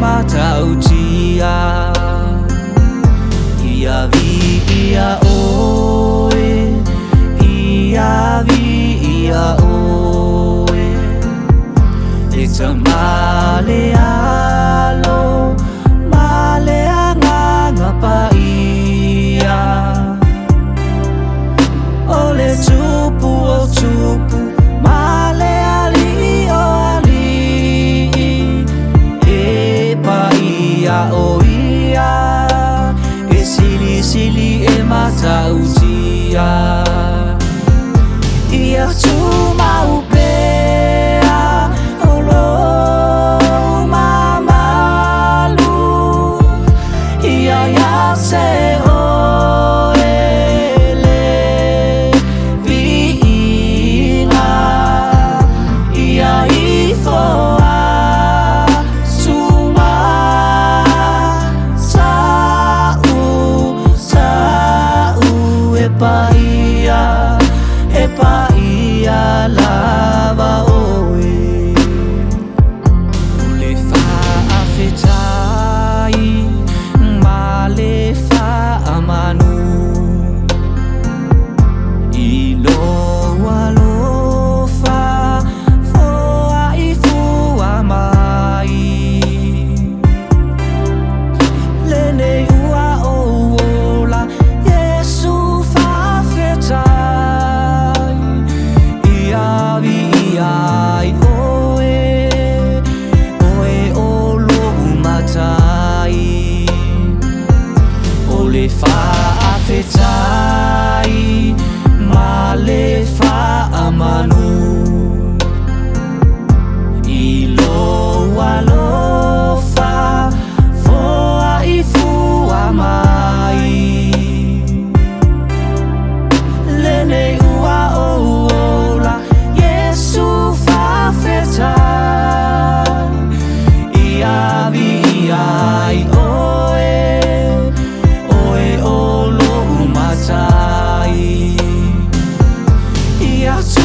mata utia ia vi ia oe ia vi ia oe It's male alo male anga pa ia ole tupu o tupu male ali o ali e pa ia o ia e sili e mata utia ia tu mau se o ele vina ia ifoa suma sau e pa ia lava oe ule fa afetai male fa amanu ilo walo fa foa ifu amai lene ua ola Yesu fa fetai ia vi ai oe oe olo matai le fa afetai ma le fa amanu ilo walo fa foa ifu amai lene ua ola Yesu fa fetai ia vi ai yes.